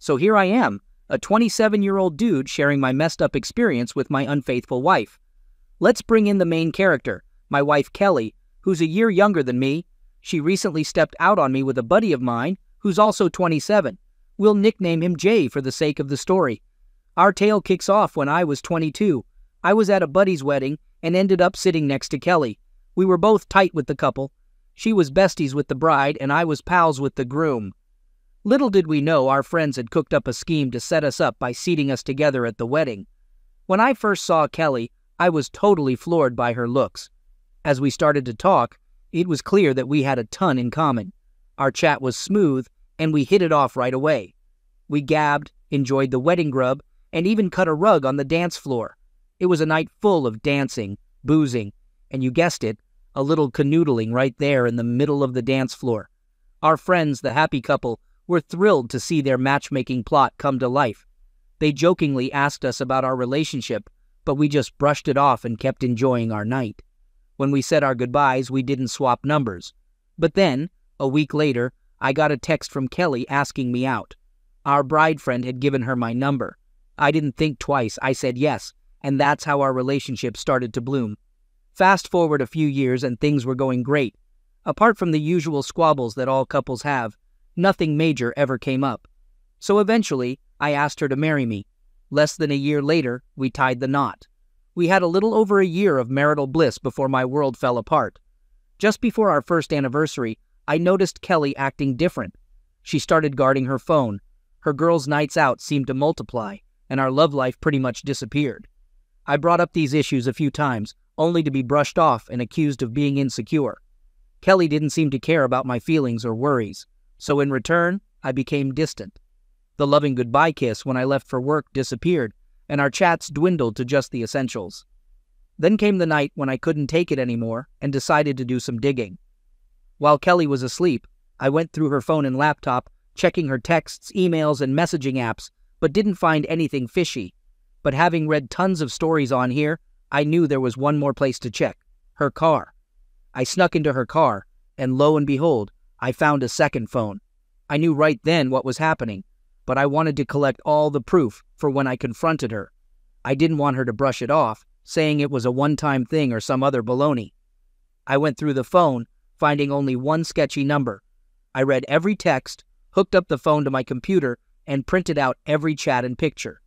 So here I am, a 27-year-old dude sharing my messed up experience with my unfaithful wife. Let's bring in the main character, my wife Kelly, who's a year younger than me. She recently stepped out on me with a buddy of mine who's also 27. We'll nickname him Jay for the sake of the story. Our tale kicks off when I was 22. I was at a buddy's wedding and ended up sitting next to Kelly. We were both tight with the couple. She was besties with the bride and I was pals with the groom. Little did we know our friends had cooked up a scheme to set us up by seating us together at the wedding. When I first saw Kelly, I was totally floored by her looks. As we started to talk, it was clear that we had a ton in common. Our chat was smooth, and we hit it off right away. We gabbed, enjoyed the wedding grub, and even cut a rug on the dance floor. It was a night full of dancing, boozing, and you guessed it, a little canoodling right there in the middle of the dance floor. Our friends, the happy couple, were thrilled to see their matchmaking plot come to life. They jokingly asked us about our relationship, but we just brushed it off and kept enjoying our night. When we said our goodbyes, we didn't swap numbers. But then, a week later, I got a text from Kelly asking me out. Our bride friend had given her my number. I didn't think twice. I said yes, and that's how our relationship started to bloom. Fast forward a few years and things were going great. Apart from the usual squabbles that all couples have, nothing major ever came up. So eventually, I asked her to marry me. Less than a year later, we tied the knot. We had a little over a year of marital bliss before my world fell apart. Just before our first anniversary, I noticed Kelly acting different. She started guarding her phone. Her girls' nights out seemed to multiply, and our love life pretty much disappeared. I brought up these issues a few times, only to be brushed off and accused of being insecure. Kelly didn't seem to care about my feelings or worries, so in return, I became distant. The loving goodbye kiss when I left for work disappeared, and our chats dwindled to just the essentials. Then came the night when I couldn't take it anymore and decided to do some digging. While Kelly was asleep, I went through her phone and laptop, checking her texts, emails, and messaging apps, but didn't find anything fishy. But having read tons of stories on here, I knew there was one more place to check: her car. I snuck into her car, and lo and behold, I found a second phone. I knew right then what was happening, but I wanted to collect all the proof for when I confronted her. I didn't want her to brush it off, saying it was a one-time thing or some other baloney. I went through the phone, finding only one sketchy number. I read every text, hooked up the phone to my computer, and printed out every chat and picture.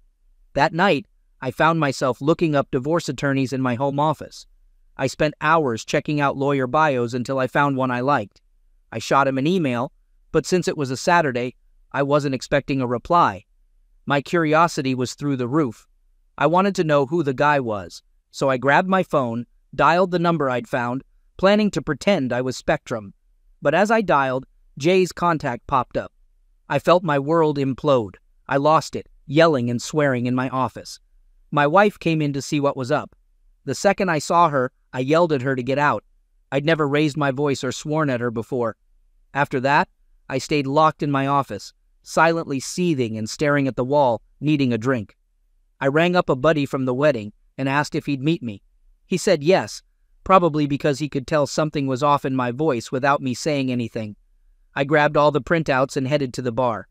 That night, I found myself looking up divorce attorneys in my home office. I spent hours checking out lawyer bios until I found one I liked. I shot him an email, but since it was a Saturday, I wasn't expecting a reply. My curiosity was through the roof. I wanted to know who the guy was, so I grabbed my phone, dialed the number I'd found, planning to pretend I was Spectrum. But as I dialed, Jay's contact popped up. I felt my world implode. I lost it, yelling and swearing in my office. My wife came in to see what was up. The second I saw her, I yelled at her to get out. I'd never raised my voice or sworn at her before. After that, I stayed locked in my office, silently seething and staring at the wall, needing a drink. I rang up a buddy from the wedding and asked if he'd meet me. He said yes, probably because he could tell something was off in my voice without me saying anything. I grabbed all the printouts and headed to the bar.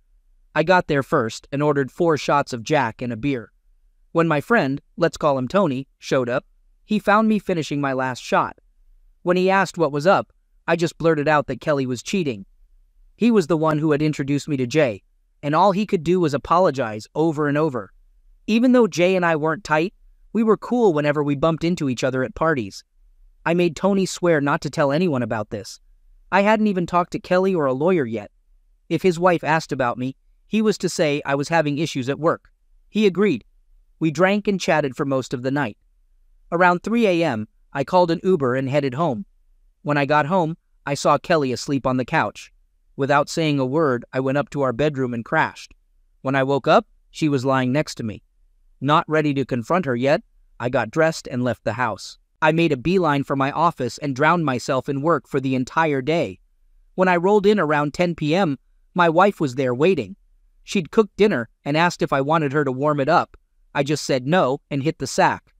I got there first and ordered 4 shots of Jack and a beer. When my friend, let's call him Tony, showed up, he found me finishing my last shot. When he asked what was up, I just blurted out that Kelly was cheating. He was the one who had introduced me to Jay, and all he could do was apologize over and over. Even though Jay and I weren't tight, we were cool whenever we bumped into each other at parties. I made Tony swear not to tell anyone about this. I hadn't even talked to Kelly or a lawyer yet. If his wife asked about me, he was to say I was having issues at work. He agreed. We drank and chatted for most of the night. Around 3 a.m., I called an Uber and headed home. When I got home, I saw Kelly asleep on the couch. Without saying a word, I went up to our bedroom and crashed. When I woke up, she was lying next to me. Not ready to confront her yet, I got dressed and left the house. I made a beeline for my office and drowned myself in work for the entire day. When I rolled in around 10 p.m., my wife was there waiting. She'd cooked dinner and asked if I wanted her to warm it up. I just said no and hit the sack.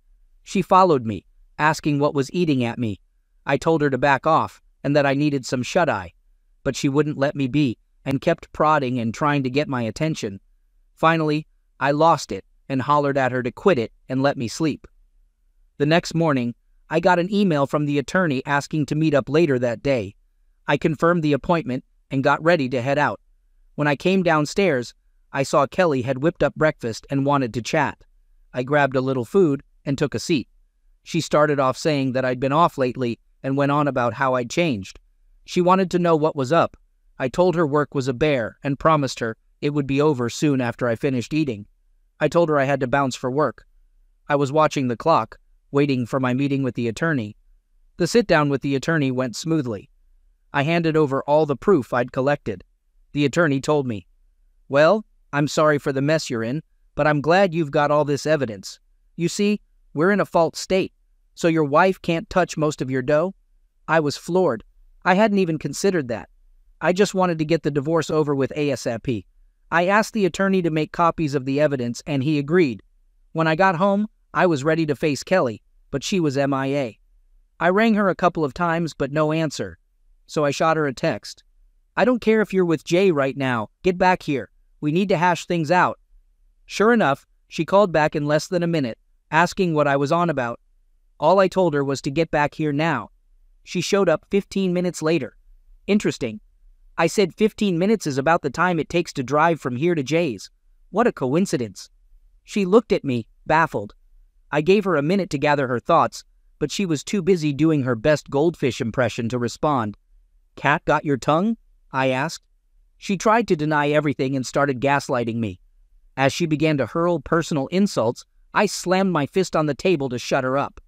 She followed me, asking what was eating at me. I told her to back off and that I needed some shut-eye, but she wouldn't let me be and kept prodding and trying to get my attention. Finally, I lost it and hollered at her to quit it and let me sleep. The next morning, I got an email from the attorney asking to meet up later that day. I confirmed the appointment and got ready to head out. When I came downstairs, I saw Kelly had whipped up breakfast and wanted to chat. I grabbed a little food and took a seat. She started off saying that I'd been off lately and went on about how I'd changed. She wanted to know what was up. I told her work was a bear and promised her it would be over soon after I finished eating. I told her I had to bounce for work. I was watching the clock, waiting for my meeting with the attorney. The sit-down with the attorney went smoothly. I handed over all the proof I'd collected. The attorney told me, "Well, I'm sorry for the mess you're in, but I'm glad you've got all this evidence. You see, we're in a fault state, so your wife can't touch most of your dough." I was floored. I hadn't even considered that. I just wanted to get the divorce over with ASAP. I asked the attorney to make copies of the evidence, and he agreed. When I got home, I was ready to face Kelly, but she was MIA. I rang her a couple of times, but no answer. So I shot her a text. "I don't care if you're with Jay right now. Get back here. We need to hash things out." Sure enough, she called back in less than a minute, asking what I was on about. All I told her was to get back here now. She showed up 15 minutes later. Interesting. I said 15 minutes is about the time it takes to drive from here to Jay's. What a coincidence. She looked at me, baffled. I gave her a minute to gather her thoughts, but she was too busy doing her best goldfish impression to respond. "Cat got your tongue?" I asked. She tried to deny everything and started gaslighting me. As she began to hurl personal insults, I slammed my fist on the table to shut her up.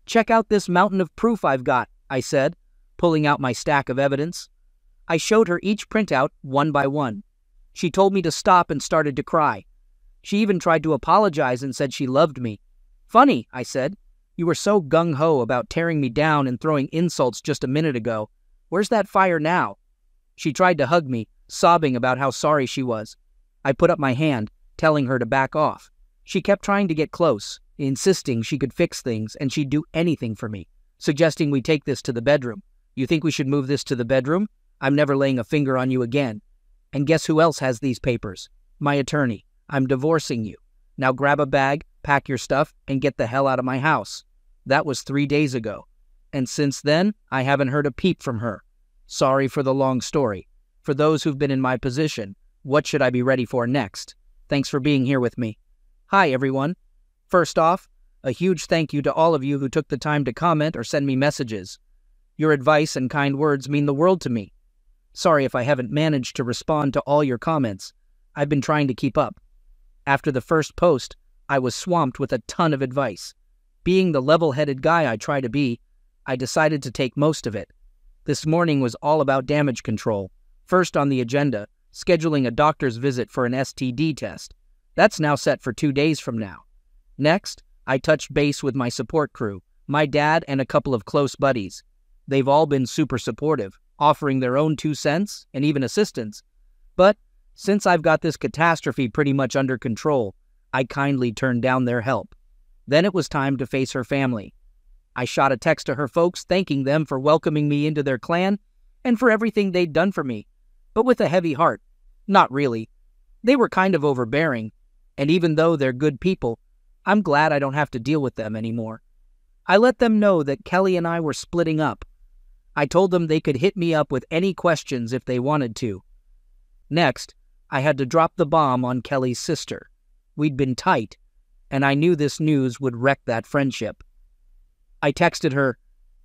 "Check out this mountain of proof I've got," I said, pulling out my stack of evidence. I showed her each printout one by one. She told me to stop and started to cry. She even tried to apologize and said she loved me. "Funny," I said. "You were so gung-ho about tearing me down and throwing insults just a minute ago. Where's that fire now?" She tried to hug me, sobbing about how sorry she was. I put up my hand, telling her to back off. She kept trying to get close, insisting she could fix things and she'd do anything for me, suggesting we take this to the bedroom. "You think we should move this to the bedroom? I'm never laying a finger on you again. And guess who else has these papers? My attorney. I'm divorcing you. Now grab a bag, pack your stuff, and get the hell out of my house." That was 3 days ago. And since then, I haven't heard a peep from her. Sorry for the long story. For those who've been in my position, what should I be ready for next? Thanks for being here with me. Hi, everyone. First off, a huge thank you to all of you who took the time to comment or send me messages. Your advice and kind words mean the world to me. Sorry if I haven't managed to respond to all your comments. I've been trying to keep up. After the first post, I was swamped with a ton of advice. Being the level-headed guy I try to be, I decided to take most of it. This morning was all about damage control. First on the agenda, scheduling a doctor's visit for an STD test. That's now set for 2 days from now. Next, I touched base with my support crew, my dad and a couple of close buddies. They've all been super supportive, offering their own 2 cents and even assistance. But since I've got this catastrophe pretty much under control, I kindly turned down their help. Then it was time to face her family. I shot a text to her folks thanking them for welcoming me into their clan and for everything they'd done for me, but with a heavy heart. Not really. They were kind of overbearing, and even though they're good people, I'm glad I don't have to deal with them anymore. I let them know that Kelly and I were splitting up. I told them they could hit me up with any questions if they wanted to. Next, I had to drop the bomb on Kelly's sister. We'd been tight, and I knew this news would wreck that friendship. I texted her,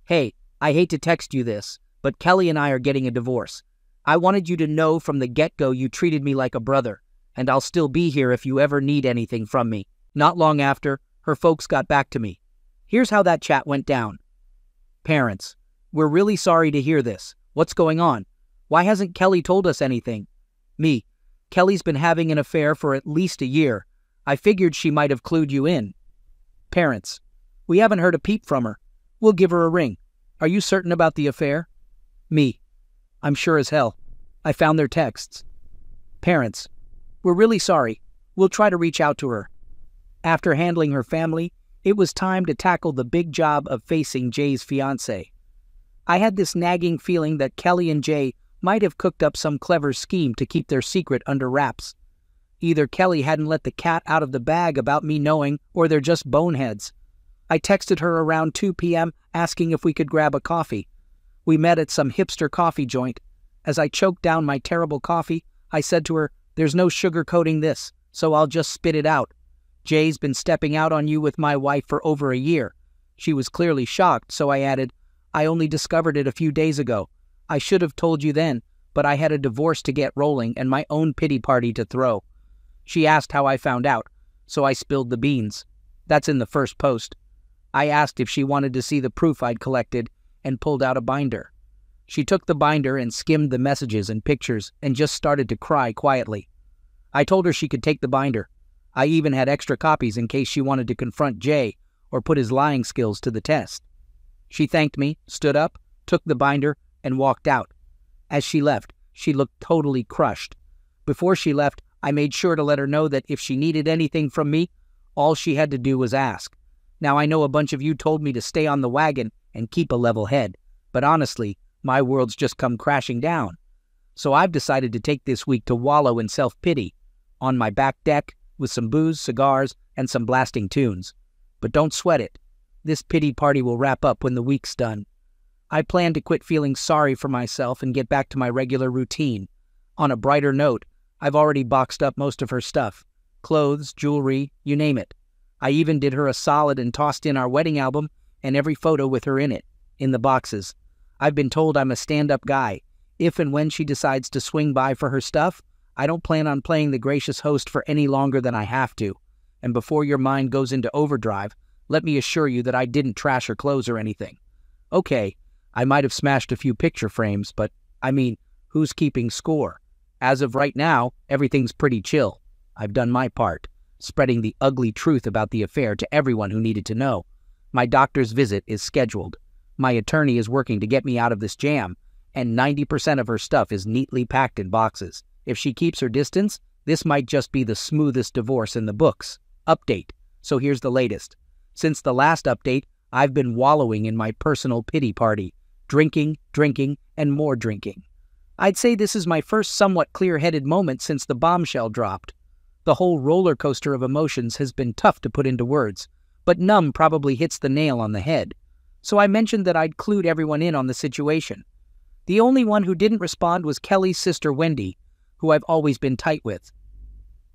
"Hey, I hate to text you this, but Kelly and I are getting a divorce. I wanted you to know from the get-go you treated me like a brother, and I'll still be here if you ever need anything from me." Not long after, her folks got back to me. Here's how that chat went down. Parents: "We're really sorry to hear this. What's going on? Why hasn't Kelly told us anything?" Me: "Kelly's been having an affair for at least a year. I figured she might have clued you in." Parents: "We haven't heard a peep from her. We'll give her a ring. Are you certain about the affair?" Me: "I'm sure as hell. I found their texts." Parents: "We're really sorry. We'll try to reach out to her." After handling her family, it was time to tackle the big job of facing Jay's fiancé. I had this nagging feeling that Kelly and Jay might have cooked up some clever scheme to keep their secret under wraps. Either Kelly hadn't let the cat out of the bag about me knowing, or they're just boneheads. I texted her around 2 p.m. asking if we could grab a coffee. We met at some hipster coffee joint. As I choked down my terrible coffee, I said to her, "There's no sugarcoating this, so I'll just spit it out. Jay's been stepping out on you with my wife for over a year." She was clearly shocked, so I added, "I only discovered it a few days ago. I should have told you then, but I had a divorce to get rolling and my own pity party to throw." She asked how I found out, so I spilled the beans. That's in the first post. I asked if she wanted to see the proof I'd collected and pulled out a binder. She took the binder and skimmed the messages and pictures and just started to cry quietly. I told her she could take the binder. I even had extra copies in case she wanted to confront Jay or put his lying skills to the test. She thanked me, stood up, took the binder, and walked out. As she left, she looked totally crushed. Before she left, I made sure to let her know that if she needed anything from me, all she had to do was ask. Now, I know a bunch of you told me to stay on the wagon and keep a level head, but honestly, my world's just come crashing down. So I've decided to take this week to wallow in self-pity, on my back deck, with some booze, cigars, and some blasting tunes. But don't sweat it. This pity party will wrap up when the week's done. I plan to quit feeling sorry for myself and get back to my regular routine. On a brighter note, I've already boxed up most of her stuff. Clothes, jewelry, you name it. I even did her a solid and tossed in our wedding album and every photo with her in it, in the boxes. I've been told I'm a stand-up guy. If and when she decides to swing by for her stuff, I don't plan on playing the gracious host for any longer than I have to. And before your mind goes into overdrive, let me assure you that I didn't trash her clothes or anything. Okay, I might have smashed a few picture frames, but, I mean, who's keeping score? As of right now, everything's pretty chill. I've done my part, spreading the ugly truth about the affair to everyone who needed to know. My doctor's visit is scheduled. My attorney is working to get me out of this jam, and 90% of her stuff is neatly packed in boxes. If she keeps her distance, this might just be the smoothest divorce in the books. Update. So here's the latest. Since the last update, I've been wallowing in my personal pity party. Drinking, and more drinking. I'd say this is my first somewhat clear-headed moment since the bombshell dropped. The whole roller coaster of emotions has been tough to put into words, but numb probably hits the nail on the head. So I mentioned that I'd clued everyone in on the situation. The only one who didn't respond was Kelly's sister Wendy, who I've always been tight with.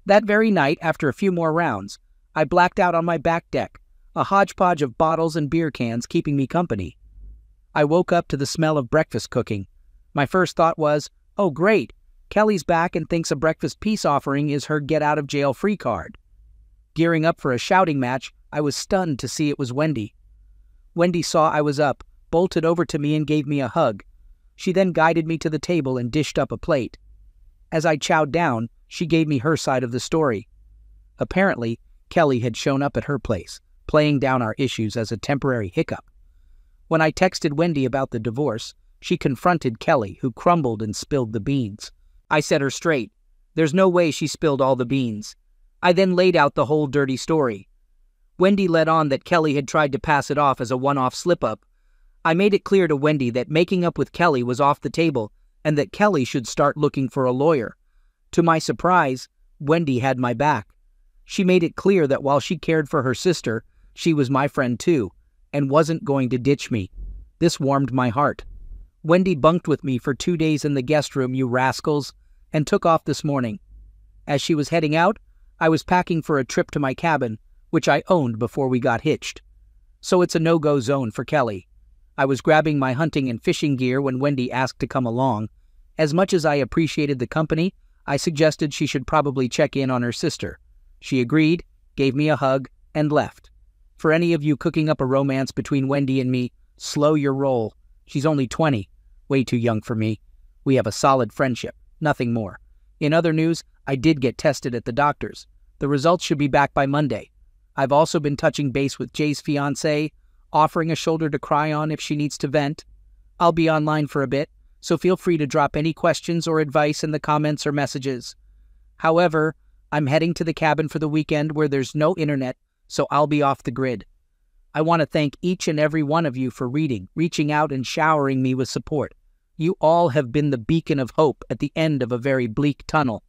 That very night, after a few more rounds, I blacked out on my back deck, a hodgepodge of bottles and beer cans keeping me company. I woke up to the smell of breakfast cooking. My first thought was, oh great, Kelly's back and thinks a breakfast peace offering is her get-out-of-jail-free card. Gearing up for a shouting match, I was stunned to see it was Wendy. Wendy saw I was up, bolted over to me and gave me a hug. She then guided me to the table and dished up a plate. As I chowed down, she gave me her side of the story. Apparently, Kelly had shown up at her place, playing down our issues as a temporary hiccup. When I texted Wendy about the divorce, she confronted Kelly, who crumbled and spilled the beans. I set her straight. There's no way she spilled all the beans. I then laid out the whole dirty story. Wendy led on that Kelly had tried to pass it off as a one-off slip-up. I made it clear to Wendy that making up with Kelly was off the table and that Kelly should start looking for a lawyer. To my surprise, Wendy had my back. She made it clear that while she cared for her sister, she was my friend too, and wasn't going to ditch me. This warmed my heart. Wendy bunked with me for 2 days in the guest room, you rascals, and took off this morning. As she was heading out, I was packing for a trip to my cabin, which I owned before we got hitched. So it's a no-go zone for Kelly. I was grabbing my hunting and fishing gear when Wendy asked to come along. As much as I appreciated the company, I suggested she should probably check in on her sister. She agreed, gave me a hug, and left. For any of you cooking up a romance between Wendy and me, slow your roll. She's only 20, way too young for me. We have a solid friendship, nothing more. In other news, I did get tested at the doctor's. The results should be back by Monday. I've also been touching base with Jay's fiancée, offering a shoulder to cry on if she needs to vent. I'll be online for a bit, so feel free to drop any questions or advice in the comments or messages. However, I'm heading to the cabin for the weekend where there's no internet, so I'll be off the grid. I want to thank each and every one of you for reaching out and showering me with support. You all have been the beacon of hope at the end of a very bleak tunnel.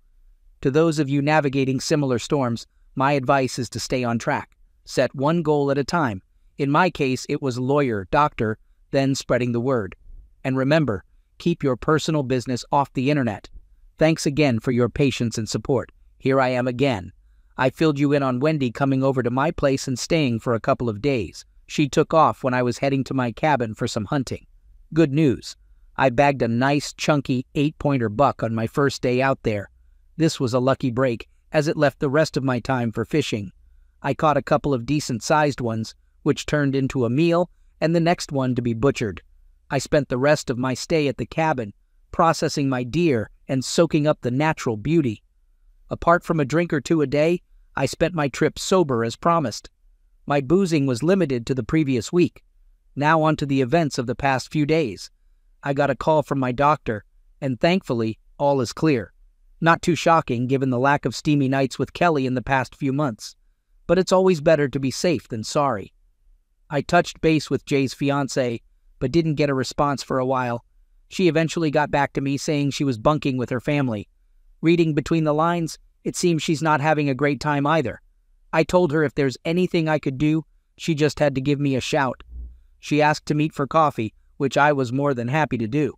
To those of you navigating similar storms, my advice is to stay on track. Set one goal at a time. In my case, it was lawyer, doctor, then spreading the word. And remember, keep your personal business off the internet. Thanks again for your patience and support. Here I am again. I filled you in on Wendy coming over to my place and staying for a couple of days. She took off when I was heading to my cabin for some hunting. Good news. I bagged a nice, chunky 8-pointer buck on my first day out there. This was a lucky break, as it left the rest of my time for fishing. I caught a couple of decent-sized ones, which turned into a meal, and the next one to be butchered. I spent the rest of my stay at the cabin, processing my deer and soaking up the natural beauty. Apart from a drink or two a day, I spent my trip sober as promised. My boozing was limited to the previous week. Now on to the events of the past few days. I got a call from my doctor, and thankfully, all is clear. Not too shocking given the lack of steamy nights with Kelly in the past few months. But it's always better to be safe than sorry. I touched base with Jay's fiancé, but didn't get a response for a while. She eventually got back to me saying she was bunking with her family. Reading between the lines, it seems she's not having a great time either. I told her if there's anything I could do, she just had to give me a shout. She asked to meet for coffee, which I was more than happy to do.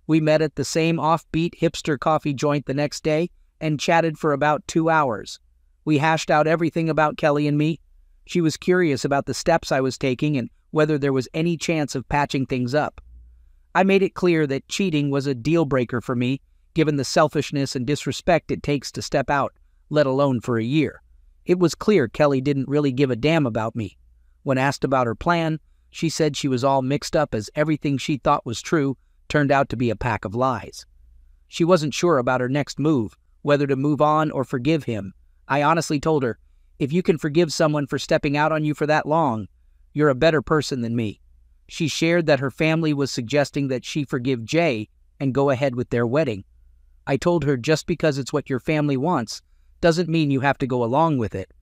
We met at the same offbeat hipster coffee joint the next day and chatted for about 2 hours. We hashed out everything about Kelly and me. She was curious about the steps I was taking and whether there was any chance of patching things up. I made it clear that cheating was a deal-breaker for me, given the selfishness and disrespect it takes to step out, let alone for a year. It was clear Kelly didn't really give a damn about me. When asked about her plan, she said she was all mixed up as everything she thought was true turned out to be a pack of lies. She wasn't sure about her next move, whether to move on or forgive him. I honestly told her, if you can forgive someone for stepping out on you for that long, you're a better person than me. She shared that her family was suggesting that she forgive Jay and go ahead with their wedding. I told her just because it's what your family wants doesn't mean you have to go along with it.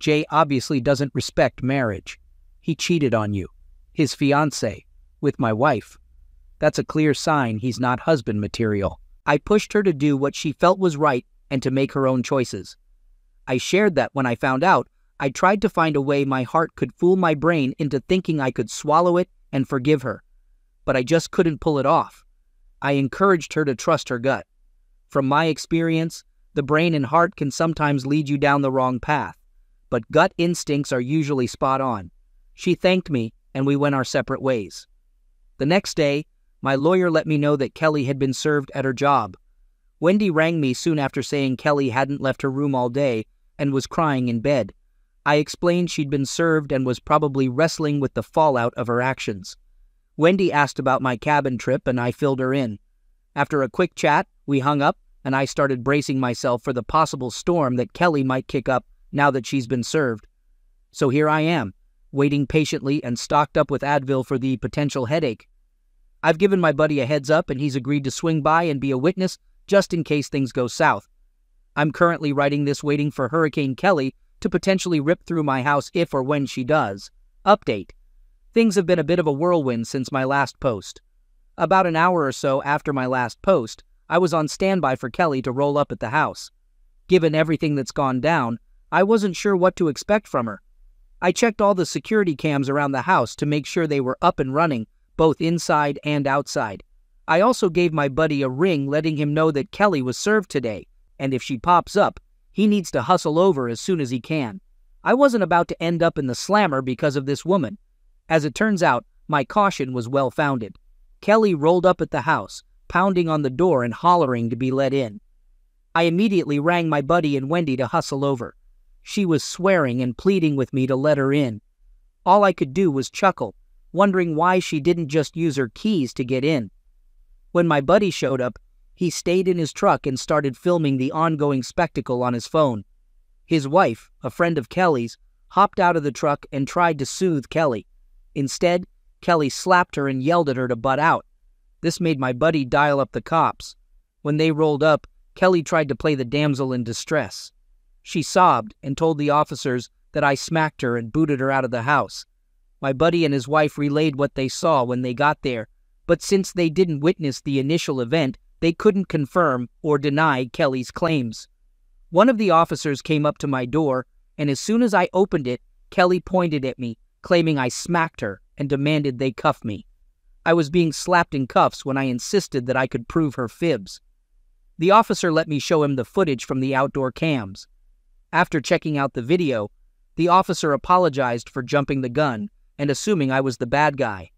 Jay obviously doesn't respect marriage. He cheated on you, his fiancée, with my wife. That's a clear sign he's not husband material. I pushed her to do what she felt was right and to make her own choices. I shared that when I found out, I tried to find a way my heart could fool my brain into thinking I could swallow it and forgive her. But I just couldn't pull it off. I encouraged her to trust her gut. From my experience, the brain and heart can sometimes lead you down the wrong path, but gut instincts are usually spot on. She thanked me, and we went our separate ways. The next day, my lawyer let me know that Kelly had been served at her job. Wendy rang me soon after saying Kelly hadn't left her room all day and was crying in bed. I explained she'd been served and was probably wrestling with the fallout of her actions. Wendy asked about my cabin trip and I filled her in. After a quick chat, we hung up and I started bracing myself for the possible storm that Kelly might kick up now that she's been served. So here I am, waiting patiently and stocked up with Advil for the potential headache. I've given my buddy a heads up and he's agreed to swing by and be a witness just in case things go south. I'm currently writing this waiting for Hurricane Kelly to potentially rip through my house if or when she does. Update. Things have been a bit of a whirlwind since my last post. About an hour or so after my last post, I was on standby for Kelly to roll up at the house. Given everything that's gone down, I wasn't sure what to expect from her. I checked all the security cams around the house to make sure they were up and running, both inside and outside. I also gave my buddy a ring letting him know that Kelly was served today, and if she pops up, he needs to hustle over as soon as he can. I wasn't about to end up in the slammer because of this woman. As it turns out, my caution was well-founded. Kelly rolled up at the house, pounding on the door and hollering to be let in. I immediately rang my buddy and Wendy to hustle over. She was swearing and pleading with me to let her in. All I could do was chuckle, wondering why she didn't just use her keys to get in. When my buddy showed up, he stayed in his truck and started filming the ongoing spectacle on his phone. His wife, a friend of Kelly's, hopped out of the truck and tried to soothe Kelly. Instead, Kelly slapped her and yelled at her to butt out. This made my buddy dial up the cops. When they rolled up, Kelly tried to play the damsel in distress. She sobbed and told the officers that I smacked her and booted her out of the house. My buddy and his wife relayed what they saw when they got there, but since they didn't witness the initial event, they couldn't confirm or deny Kelly's claims. One of the officers came up to my door, and as soon as I opened it, Kelly pointed at me, claiming I smacked her and demanded they cuff me. I was being slapped in cuffs when I insisted that I could prove her fibs. The officer let me show him the footage from the outdoor cams. After checking out the video, the officer apologized for jumping the gun and assuming I was the bad guy.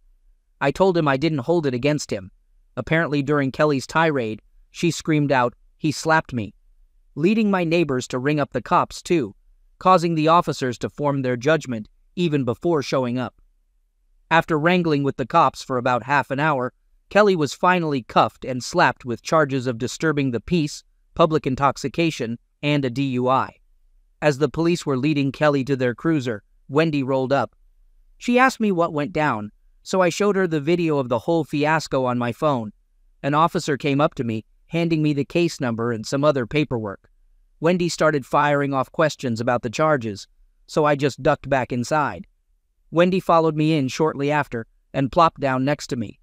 I told him I didn't hold it against him. Apparently during Kelly's tirade, she screamed out, "He slapped me," leading my neighbors to ring up the cops too, causing the officers to form their judgment even before showing up. After wrangling with the cops for about half an hour, Kelly was finally cuffed and slapped with charges of disturbing the peace, public intoxication, and a DUI. As the police were leading Kelly to their cruiser, Wendy rolled up. She asked me what went down, so I showed her the video of the whole fiasco on my phone. An officer came up to me, handing me the case number and some other paperwork. Wendy started firing off questions about the charges, so I just ducked back inside. Wendy followed me in shortly after and plopped down next to me.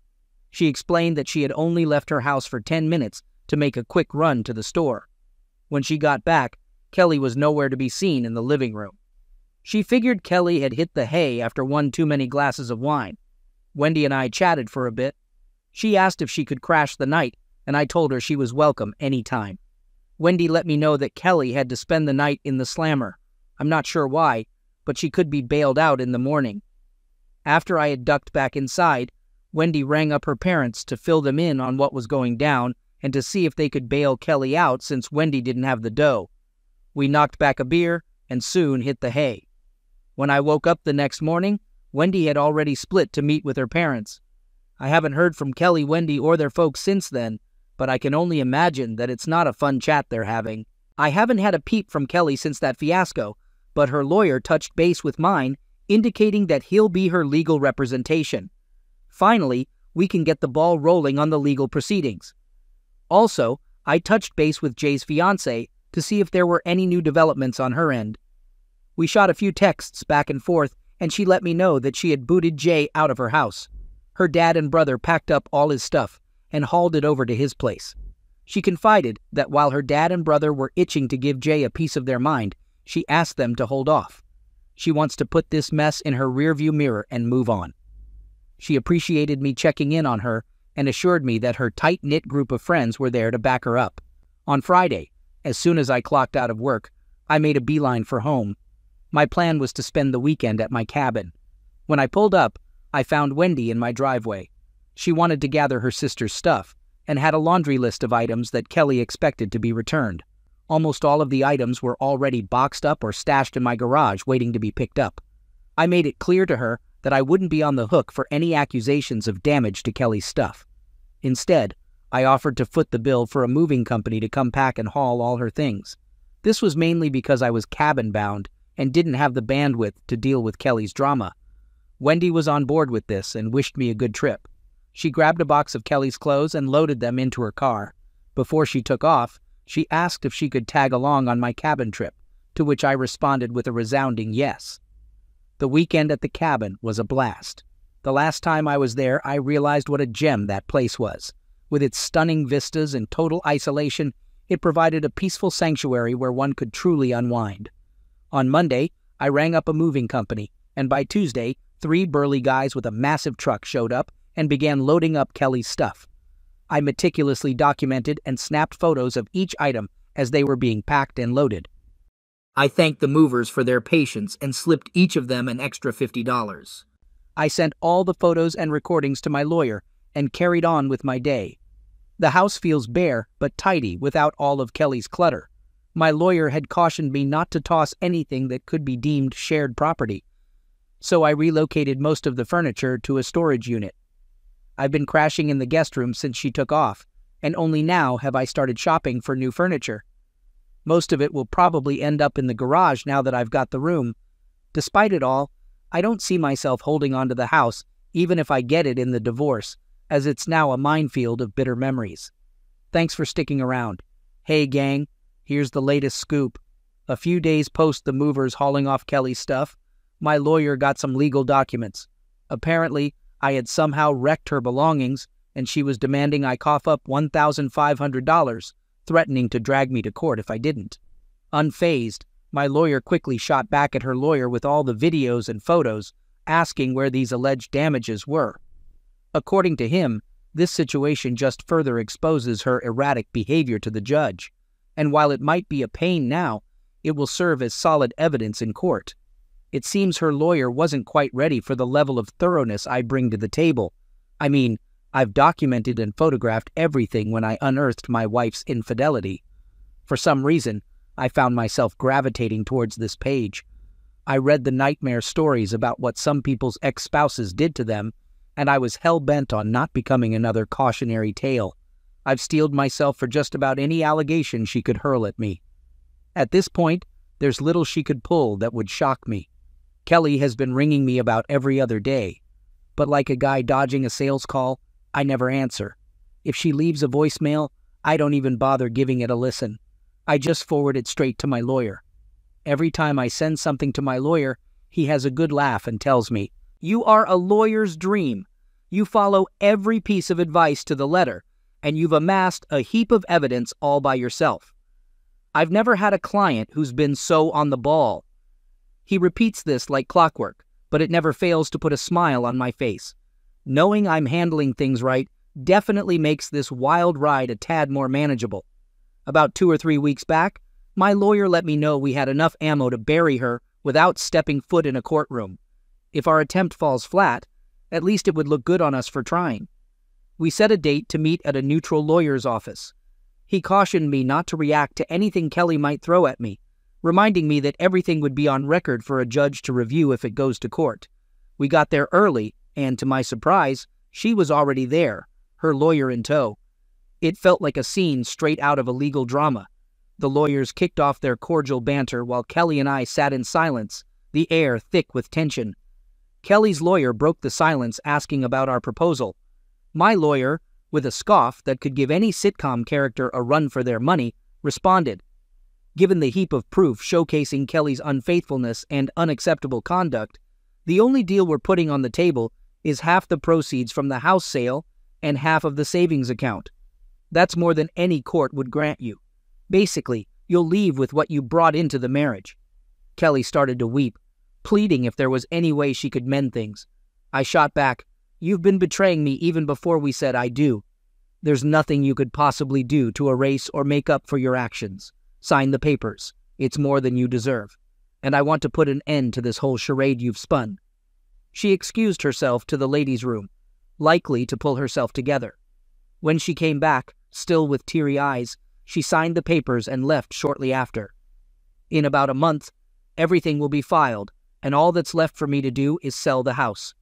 She explained that she had only left her house for 10 minutes to make a quick run to the store. When she got back, Kelly was nowhere to be seen in the living room. She figured Kelly had hit the hay after one too many glasses of wine. Wendy and I chatted for a bit. She asked if she could crash the night, and I told her she was welcome any time. Wendy let me know that Kelly had to spend the night in the slammer. I'm not sure why, but she could be bailed out in the morning. After I had ducked back inside, Wendy rang up her parents to fill them in on what was going down and to see if they could bail Kelly out since Wendy didn't have the dough. We knocked back a beer and soon hit the hay. When I woke up the next morning, Wendy had already split to meet with her parents. I haven't heard from Kelly, Wendy, or their folks since then, but I can only imagine that it's not a fun chat they're having. I haven't had a peep from Kelly since that fiasco, but her lawyer touched base with mine, indicating that he'll be her legal representation. Finally, we can get the ball rolling on the legal proceedings. Also, I touched base with Jay's fiancé to see if there were any new developments on her end. We shot a few texts back and forth, and she let me know that she had booted Jay out of her house. Her dad and brother packed up all his stuff and hauled it over to his place. She confided that while her dad and brother were itching to give Jay a piece of their mind, she asked them to hold off. She wants to put this mess in her rearview mirror and move on. She appreciated me checking in on her and assured me that her tight-knit group of friends were there to back her up. On Friday, as soon as I clocked out of work, I made a beeline for home. My plan was to spend the weekend at my cabin. When I pulled up, I found Wendy in my driveway. She wanted to gather her sister's stuff and had a laundry list of items that Kelly expected to be returned. Almost all of the items were already boxed up or stashed in my garage waiting to be picked up. I made it clear to her that I wouldn't be on the hook for any accusations of damage to Kelly's stuff. Instead, I offered to foot the bill for a moving company to come pack and haul all her things. This was mainly because I was cabin-bound and didn't have the bandwidth to deal with Kelly's drama. Wendy was on board with this and wished me a good trip. She grabbed a box of Kelly's clothes and loaded them into her car. Before she took off, she asked if she could tag along on my cabin trip, to which I responded with a resounding yes. The weekend at the cabin was a blast. The last time I was there, I realized what a gem that place was. With its stunning vistas and total isolation, it provided a peaceful sanctuary where one could truly unwind. On Monday, I rang up a moving company, and by Tuesday, 3 burly guys with a massive truck showed up and began loading up Kelly's stuff. I meticulously documented and snapped photos of each item as they were being packed and loaded. I thanked the movers for their patience and slipped each of them an extra $50. I sent all the photos and recordings to my lawyer and carried on with my day. The house feels bare but tidy without all of Kelly's clutter. My lawyer had cautioned me not to toss anything that could be deemed shared property, so I relocated most of the furniture to a storage unit. I've been crashing in the guest room since she took off, and only now have I started shopping for new furniture. Most of it will probably end up in the garage now that I've got the room. Despite it all, I don't see myself holding on to the house, even if I get it in the divorce, as it's now a minefield of bitter memories. Thanks for sticking around. Hey gang, here's the latest scoop. A few days post the movers hauling off Kelly's stuff, my lawyer got some legal documents. Apparently, I had somehow wrecked her belongings, and she was demanding I cough up $1,500, threatening to drag me to court if I didn't. Unfazed, my lawyer quickly shot back at her lawyer with all the videos and photos, asking where these alleged damages were. According to him, this situation just further exposes her erratic behavior to the judge, and while it might be a pain now, it will serve as solid evidence in court. It seems her lawyer wasn't quite ready for the level of thoroughness I bring to the table. I mean, I've documented and photographed everything when I unearthed my wife's infidelity. For some reason, I found myself gravitating towards this page. I read the nightmare stories about what some people's ex-spouses did to them, and I was hell-bent on not becoming another cautionary tale. I've steeled myself for just about any allegation she could hurl at me. At this point, there's little she could pull that would shock me. Kelly has been ringing me about every other day, but like a guy dodging a sales call, I never answer. If she leaves a voicemail, I don't even bother giving it a listen. I just forward it straight to my lawyer. Every time I send something to my lawyer, he has a good laugh and tells me, "You are a lawyer's dream. You follow every piece of advice to the letter, and you've amassed a heap of evidence all by yourself. I've never had a client who's been so on the ball." He repeats this like clockwork, but it never fails to put a smile on my face. Knowing I'm handling things right definitely makes this wild ride a tad more manageable. About 2 or 3 weeks back, my lawyer let me know we had enough ammo to bury her without stepping foot in a courtroom. If our attempt falls flat, at least it would look good on us for trying. We set a date to meet at a neutral lawyer's office. He cautioned me not to react to anything Kelly might throw at me, reminding me that everything would be on record for a judge to review if it goes to court. We got there early, and to my surprise, she was already there, her lawyer in tow. It felt like a scene straight out of a legal drama. The lawyers kicked off their cordial banter while Kelly and I sat in silence, the air thick with tension. Kelly's lawyer broke the silence asking about our proposal. My lawyer, with a scoff that could give any sitcom character a run for their money, responded. Given the heap of proof showcasing Kelly's unfaithfulness and unacceptable conduct, the only deal we're putting on the table is half the proceeds from the house sale and half of the savings account. That's more than any court would grant you. Basically, you'll leave with what you brought into the marriage. Kelly started to weep, pleading if there was any way she could mend things. I shot back, "You've been betraying me even before we said I do. There's nothing you could possibly do to erase or make up for your actions. Sign the papers. It's more than you deserve. And I want to put an end to this whole charade you've spun." She excused herself to the ladies' room, likely to pull herself together. When she came back, still with teary eyes, she signed the papers and left shortly after. In about a month, everything will be filed, and all that's left for me to do is sell the house.